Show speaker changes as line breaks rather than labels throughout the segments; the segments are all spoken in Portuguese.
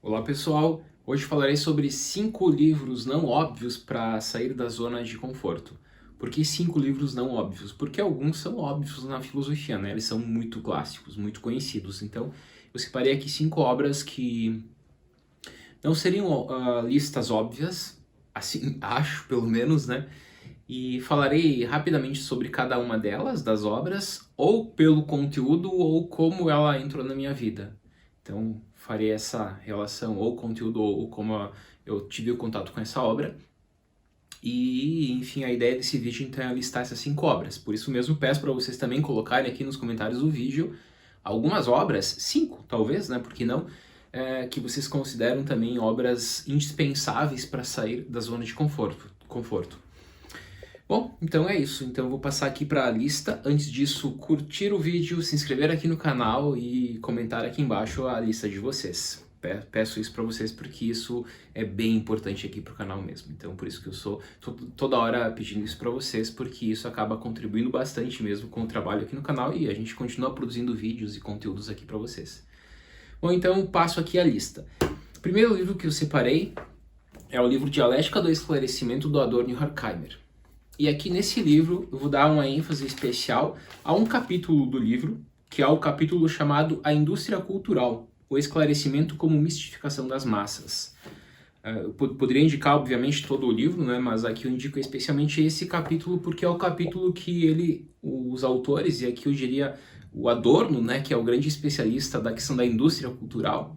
Olá pessoal, hoje falarei sobre 5 livros não óbvios para sair da zona de conforto. Por que 5 livros não óbvios? Porque alguns são óbvios na filosofia, né? Eles são muito clássicos, muito conhecidos. Então, eu separei aqui 5 obras que não seriam listas óbvias, assim acho pelo menos, né? E falarei rapidamente sobre cada uma delas, das obras, ou pelo conteúdo ou como ela entrou na minha vida. Então, farei essa relação ou conteúdo ou como eu tive o contato com essa obra. E, enfim, a ideia desse vídeo então é listar essas 5 obras. Por isso mesmo peço para vocês também colocarem aqui nos comentários do vídeo algumas obras, 5 talvez, né? Por que não? Que vocês consideram também obras indispensáveis para sair da zona de conforto. Bom, então é isso. Então eu vou passar aqui para a lista. Antes disso, curtir o vídeo, se inscrever aqui no canal e comentar aqui embaixo a lista de vocês. Peço isso para vocês porque isso é bem importante aqui para o canal mesmo. Então por isso que eu sou toda hora pedindo isso para vocês, porque isso acaba contribuindo bastante mesmo com o trabalho aqui no canal e a gente continua produzindo vídeos e conteúdos aqui para vocês. Bom, então passo aqui a lista. O primeiro livro que eu separei é o livro Dialética do Esclarecimento do Adorno e Horkheimer. E aqui nesse livro eu vou dar uma ênfase especial a um capítulo do livro, que é o capítulo chamado A Indústria Cultural, o Esclarecimento como Mistificação das Massas. Eu poderia indicar, obviamente, todo o livro, né? Mas aqui eu indico especialmente esse capítulo porque é o capítulo que os autores, e aqui eu diria o Adorno, né, que é o grande especialista da questão da indústria cultural.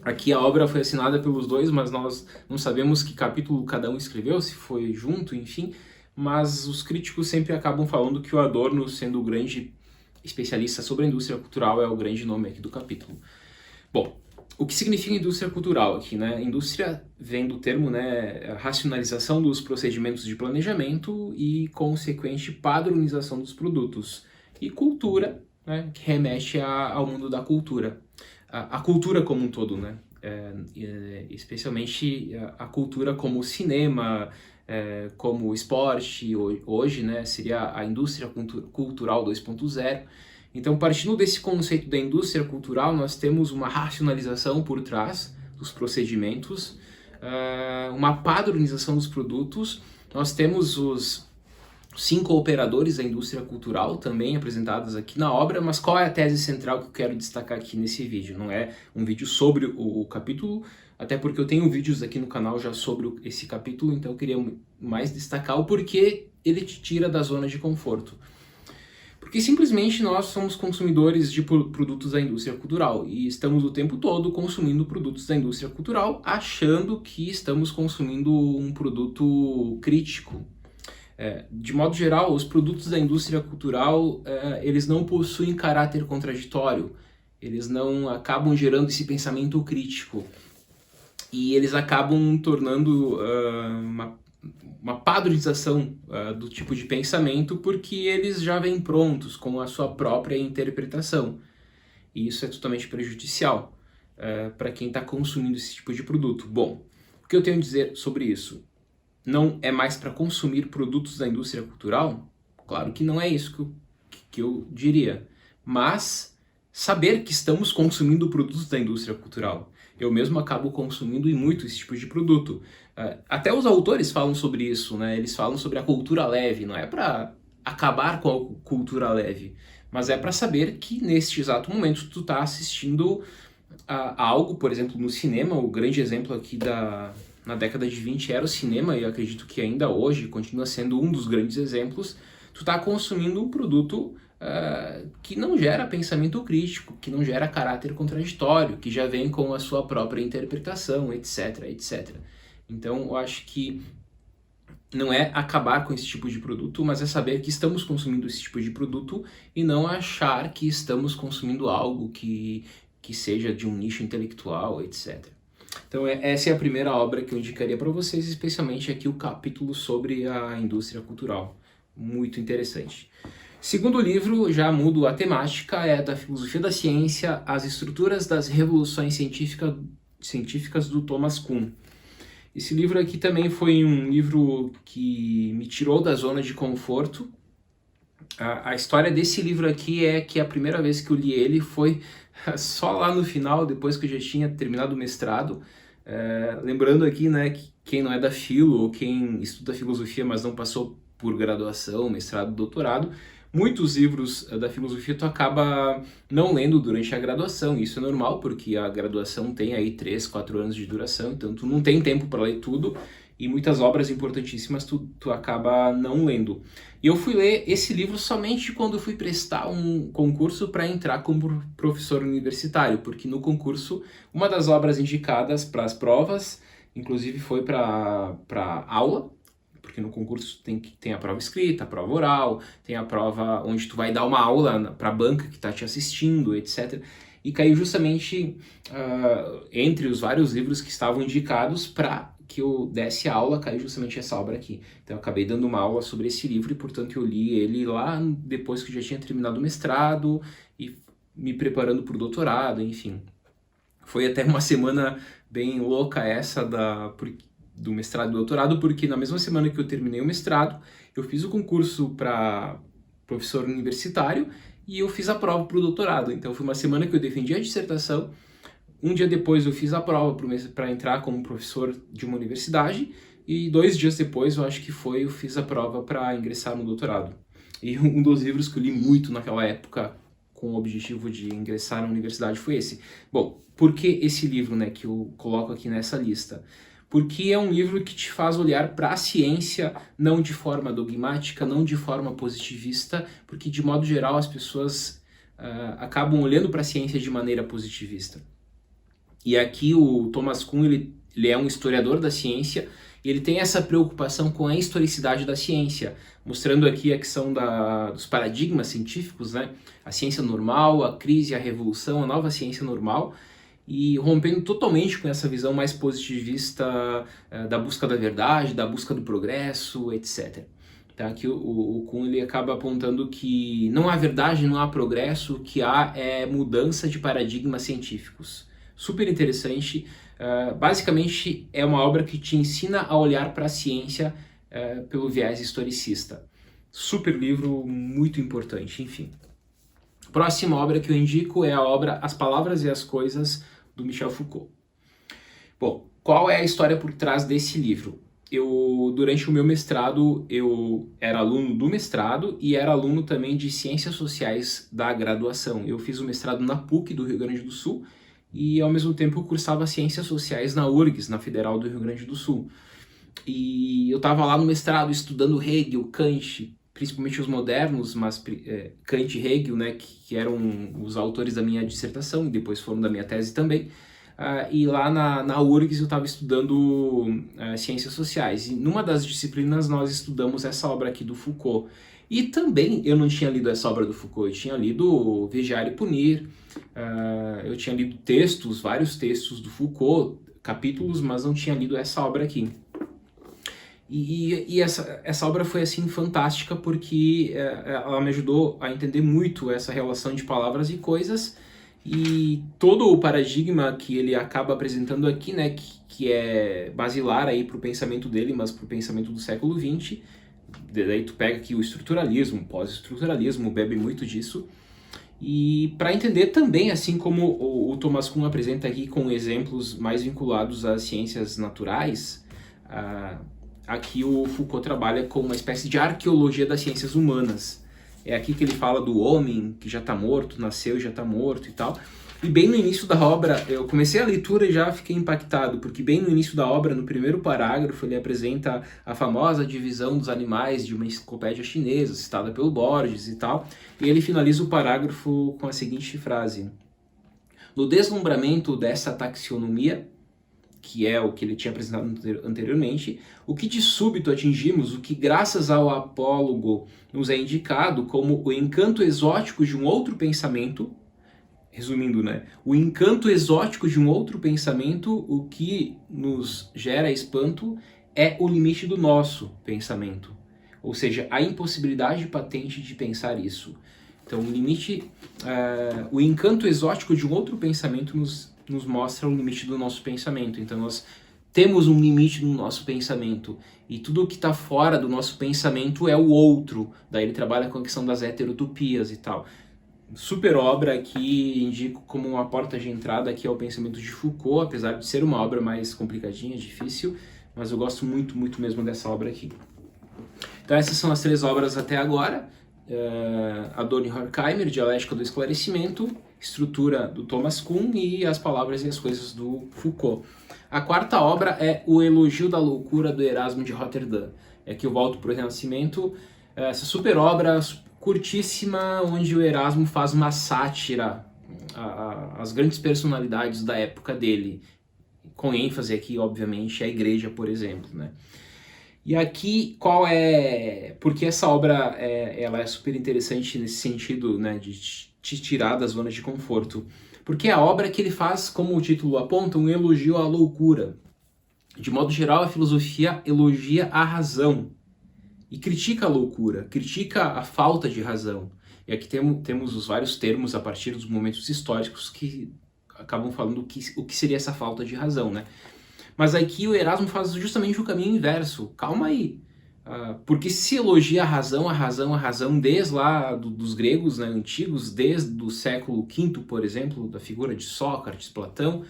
Aqui a obra foi assinada pelos dois, mas nós não sabemos que capítulo cada um escreveu, se foi junto, enfim. Mas os críticos sempre acabam falando que o Adorno, sendo o grande especialista sobre a indústria cultural, é o grande nome aqui do capítulo. Bom, o que significa indústria cultural aqui, né? Indústria vem do termo, né, racionalização dos procedimentos de planejamento e consequente padronização dos produtos. E cultura, né, que remete ao mundo da cultura. A cultura como um todo, né? Especialmente a cultura como cinema, como esporte, hoje, né, seria a indústria cultural 2.0. Então, partindo desse conceito da indústria cultural, nós temos uma racionalização por trás dos procedimentos, uma padronização dos produtos, nós temos os 5 operadores da indústria cultural também apresentados aqui na obra, mas qual é a tese central que eu quero destacar aqui nesse vídeo? Não é um vídeo sobre o capítulo, até porque eu tenho vídeos aqui no canal já sobre esse capítulo, então eu queria mais destacar o porquê ele te tira da zona de conforto. Porque simplesmente nós somos consumidores de produtos da indústria cultural e estamos o tempo todo consumindo produtos da indústria cultural, achando que estamos consumindo um produto crítico. De modo geral, os produtos da indústria cultural, eles não possuem caráter contraditório, eles não acabam gerando esse pensamento crítico e eles acabam tornando uma padronização do tipo de pensamento porque eles já vêm prontos com a sua própria interpretação. E isso é totalmente prejudicial para quem está consumindo esse tipo de produto. Bom, o que eu tenho a dizer sobre isso? Não é mais para consumir produtos da indústria cultural? Claro que não é isso que eu diria. Mas saber que estamos consumindo produtos da indústria cultural. Eu mesmo acabo consumindo muito esse tipo de produto. Até os autores falam sobre isso, né? Eles falam sobre a cultura leve. Não é para acabar com a cultura leve, mas é para saber que neste exato momento tu está assistindo a algo, por exemplo, no cinema. O grande exemplo aqui na década de 20 era o cinema, e eu acredito que ainda hoje continua sendo um dos grandes exemplos. Tu está consumindo um produto que não gera pensamento crítico, que não gera caráter contraditório, que já vem com a sua própria interpretação, etc, etc. Então, eu acho que não é acabar com esse tipo de produto, mas é saber que estamos consumindo esse tipo de produto e não achar que estamos consumindo algo que seja de um nicho intelectual, etc. Então essa é a primeira obra que eu indicaria para vocês, especialmente aqui o capítulo sobre a indústria cultural. Muito interessante. Segundo livro, já mudo a temática, é da filosofia da ciência, As Estruturas das Revoluções Científicas do Thomas Kuhn. Esse livro aqui também foi um livro que me tirou da zona de conforto, A história desse livro aqui é que a primeira vez que eu li ele foi só lá no final, depois que eu já tinha terminado o mestrado. Lembrando aqui, né, que quem não é da filo ou quem estuda filosofia, mas não passou por graduação, mestrado, doutorado, muitos livros da filosofia tu acaba não lendo durante a graduação. Isso é normal, porque a graduação tem aí 3, 4 anos de duração, então tu não tem tempo para ler tudo, e muitas obras importantíssimas tu acaba não lendo. E eu fui ler esse livro somente quando eu fui prestar um concurso para entrar como professor universitário, porque no concurso, uma das obras indicadas para as provas, inclusive foi para aula, porque no concurso tem a prova escrita, a prova oral, tem a prova onde tu vai dar uma aula para a banca que está te assistindo, etc. E caiu justamente entre os vários livros que estavam indicados para que eu desse aula, caiu justamente essa obra aqui. Então eu acabei dando uma aula sobre esse livro e, portanto, eu li ele lá depois que eu já tinha terminado o mestrado e me preparando para o doutorado, enfim. Foi até uma semana bem louca essa do mestrado e doutorado, porque na mesma semana que eu terminei o mestrado, eu fiz o concurso para professor universitário e eu fiz a prova para o doutorado. Então foi uma semana que eu defendi a dissertação. Um dia depois eu fiz a prova para entrar como professor de uma universidade e 2 dias depois, eu acho que foi, eu fiz a prova para ingressar no doutorado. E um dos livros que eu li muito naquela época com o objetivo de ingressar na universidade foi esse. Bom, por que esse livro, né, que eu coloco aqui nessa lista? Porque é um livro que te faz olhar para a ciência não de forma dogmática, não de forma positivista, porque de modo geral as pessoas acabam olhando para a ciência de maneira positivista. E aqui o Thomas Kuhn, ele é um historiador da ciência e ele tem essa preocupação com a historicidade da ciência, mostrando aqui a questão dos paradigmas científicos, né? A ciência normal, a crise, a revolução, a nova ciência normal, e rompendo totalmente com essa visão mais positivista da busca da verdade, da busca do progresso, etc. Tá? Aqui o Kuhn ele acaba apontando que não há verdade, não há progresso, o que há é mudança de paradigmas científicos. Super interessante. Basicamente é uma obra que te ensina a olhar para a ciência pelo viés historicista. Super livro, muito importante, enfim. Próxima obra que eu indico é a obra As Palavras e as Coisas, do Michel Foucault. Bom, qual é a história por trás desse livro? Durante o meu mestrado, eu era aluno do mestrado e era aluno também de Ciências Sociais da graduação. Eu fiz o mestrado na PUC do Rio Grande do Sul e, ao mesmo tempo, eu cursava Ciências Sociais na URGS, na Federal do Rio Grande do Sul. E eu estava lá no mestrado estudando Hegel, Kant, principalmente os modernos, mas Kant e Hegel, né, que eram os autores da minha dissertação e depois foram da minha tese também. E lá na URGS eu estava estudando Ciências Sociais. E numa das disciplinas nós estudamos essa obra aqui do Foucault. E também eu não tinha lido essa obra do Foucault, eu tinha lido Vigiar e Punir, eu tinha lido vários textos do Foucault, capítulos, mas não tinha lido essa obra aqui. E essa obra foi assim fantástica porque ela me ajudou a entender muito essa relação de palavras e coisas e todo o paradigma que ele acaba apresentando aqui, né, que é basilar aí para o pensamento dele, mas para o pensamento do século XX. Daí tu pega aqui o estruturalismo, pós-estruturalismo, bebe muito disso. E para entender também, assim como o Thomas Kuhn apresenta aqui com exemplos mais vinculados às ciências naturais, aqui o Foucault trabalha com uma espécie de arqueologia das ciências humanas. É aqui que ele fala do homem que já está morto, nasceu e já está morto e tal. E bem no início da obra, eu comecei a leitura e já fiquei impactado, porque bem no início da obra, no primeiro parágrafo, ele apresenta a famosa divisão dos animais de uma enciclopédia chinesa, citada pelo Borges e tal, e ele finaliza o parágrafo com a seguinte frase: no deslumbramento dessa taxonomia, que é o que ele tinha apresentado anteriormente, o que de súbito atingimos, o que graças ao apólogo nos é indicado como o encanto exótico de um outro pensamento. Resumindo, né? O encanto exótico de um outro pensamento, o que nos gera espanto, é o limite do nosso pensamento. Ou seja, a impossibilidade patente de pensar isso. Então, o encanto exótico de um outro pensamento nos mostra o limite do nosso pensamento. Então, nós temos um limite no nosso pensamento, e tudo que está fora do nosso pensamento é o outro. Daí ele trabalha com a questão das heterotopias e tal. Super obra aqui, indico como uma porta de entrada aqui ao pensamento de Foucault, apesar de ser uma obra mais complicadinha, difícil, mas eu gosto muito, muito mesmo dessa obra aqui. Então essas são as 3 obras até agora. Adorno e Horkheimer, Dialética do Esclarecimento, Estrutura do Thomas Kuhn e As Palavras e as Coisas do Foucault. A 4ª obra é O Elogio da Loucura do Erasmo de Roterdã. Aqui eu volto para o Renascimento. Essa super obra, curtíssima, onde o Erasmo faz uma sátira às grandes personalidades da época dele, com ênfase aqui, obviamente, a Igreja, por exemplo, né? E aqui, porque essa obra ela é super interessante nesse sentido, né, de te tirar da zona de conforto. Porque é a obra que ele faz, como o título aponta, um elogio à loucura. De modo geral, a filosofia elogia a razão e critica a loucura, critica a falta de razão. E aqui temos os vários termos a partir dos momentos históricos que acabam falando o que seria essa falta de razão, né? Mas aqui o Erasmo faz justamente o caminho inverso. Calma aí. Porque se elogia a razão desde lá dos gregos, né, antigos, desde o século V, por exemplo, da figura de Sócrates, Platão,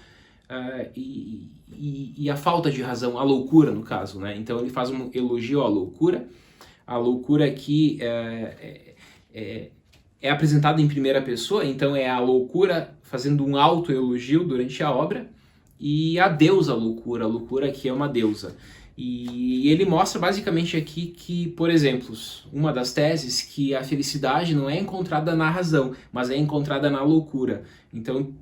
e a falta de razão, a loucura no caso, né? Então ele faz um elogio à loucura. A loucura aqui é apresentada em primeira pessoa, então é a loucura fazendo um autoelogio durante a obra, e a deusa loucura, a loucura aqui é uma deusa. E ele mostra basicamente aqui que, por exemplo, uma das teses que a felicidade não é encontrada na razão, mas é encontrada na loucura. Então,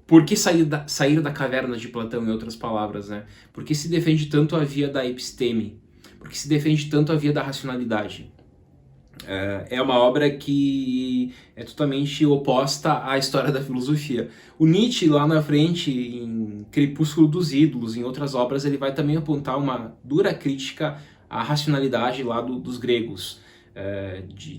por que sair da caverna de Platão, em outras palavras, né? Por que se defende tanto a via da episteme? Por que se defende tanto a via da racionalidade? É uma obra que é totalmente oposta à história da filosofia. O Nietzsche, lá na frente, em Crepúsculo dos Ídolos, em outras obras, ele vai também apontar uma dura crítica à racionalidade lá dos gregos,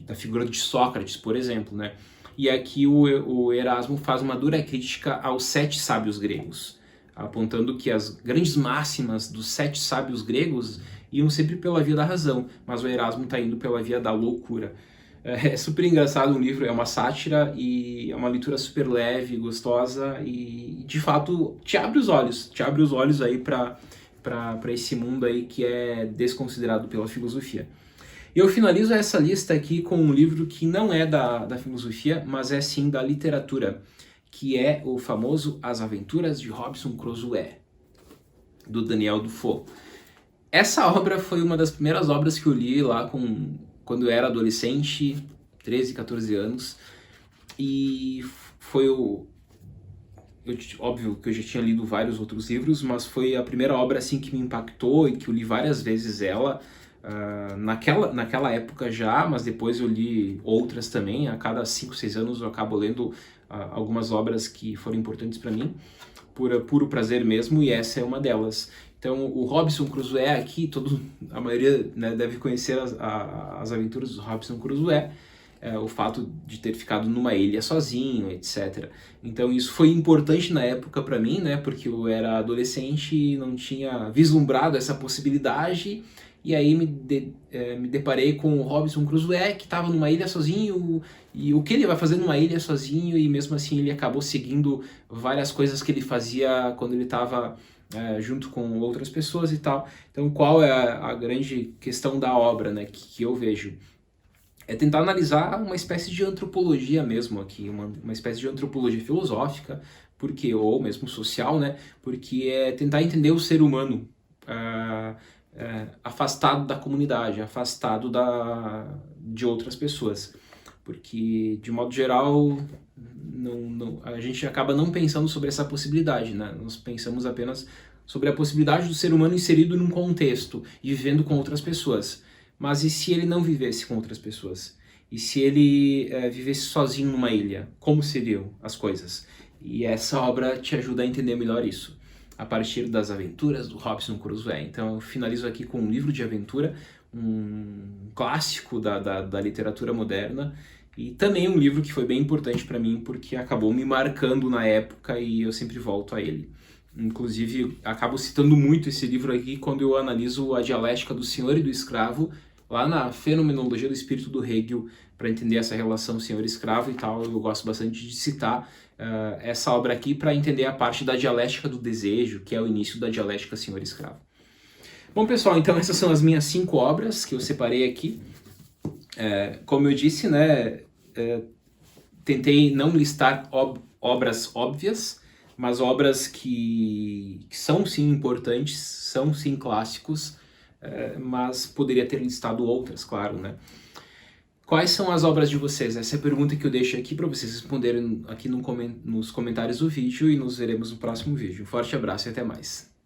da figura de Sócrates, por exemplo, né? E aqui o Erasmo faz uma dura crítica aos 7 sábios gregos, apontando que as grandes máximas dos 7 sábios gregos iam sempre pela via da razão, mas o Erasmo está indo pela via da loucura. É super engraçado o livro, é uma sátira e é uma leitura super leve, gostosa e, de fato, te abre os olhos aí para esse mundo aí que é desconsiderado pela filosofia. E eu finalizo essa lista aqui com um livro que não é da filosofia, mas é sim da literatura, que é o famoso As Aventuras de Robinson Crusoe, do Daniel Defoe. Essa obra foi uma das primeiras obras que eu li lá quando eu era adolescente, 13, 14 anos, e foi óbvio que eu já tinha lido vários outros livros, mas foi a primeira obra assim que me impactou e que eu li várias vezes ela, naquela época já, mas depois eu li outras também. A cada 5, 6 anos eu acabo lendo algumas obras que foram importantes para mim, por puro prazer mesmo, e essa é uma delas. Então, o Robinson Crusoe aqui, a maioria, né, deve conhecer as aventuras do Robinson Crusoe, o fato de ter ficado numa ilha sozinho, etc. Então, isso foi importante na época para mim, né, porque eu era adolescente e não tinha vislumbrado essa possibilidade, e aí me deparei com o Robinson Crusoe, que estava numa ilha sozinho, e o que ele vai fazer numa ilha sozinho, e mesmo assim ele acabou seguindo várias coisas que ele fazia quando ele estava junto com outras pessoas e tal. Então, qual é a grande questão da obra, né, que eu vejo? É tentar analisar uma espécie de antropologia mesmo aqui, uma espécie de antropologia filosófica, ou mesmo social, né, porque é tentar entender o ser humano afastado da comunidade, afastado de outras pessoas. Porque, de modo geral, a gente acaba não pensando sobre essa possibilidade, né? Nós pensamos apenas sobre a possibilidade do ser humano inserido num contexto e vivendo com outras pessoas. Mas e se ele não vivesse com outras pessoas? E se ele vivesse sozinho numa ilha? Como seriam as coisas? E essa obra te ajuda a entender melhor isso, a partir das aventuras do Robinson Crusoe. Então eu finalizo aqui com um livro de aventura, um clássico da literatura moderna, e também um livro que foi bem importante para mim, porque acabou me marcando na época e eu sempre volto a ele. Inclusive, acabo citando muito esse livro aqui quando eu analiso a dialética do senhor e do escravo, lá na Fenomenologia do Espírito do Hegel, para entender essa relação senhor-escravo e tal. Eu gosto bastante de citar essa obra aqui para entender a parte da dialética do desejo, que é o início da dialética senhor-escravo. Bom, pessoal, então essas são as minhas 5 obras que eu separei aqui. Como eu disse, né, tentei não listar obras óbvias, mas obras que são sim importantes, são sim clássicos, mas poderia ter listado outras, claro, né? Quais são as obras de vocês? Essa é a pergunta que eu deixo aqui para vocês responderem aqui nos comentários do vídeo, e nos veremos no próximo vídeo. Um forte abraço e até mais.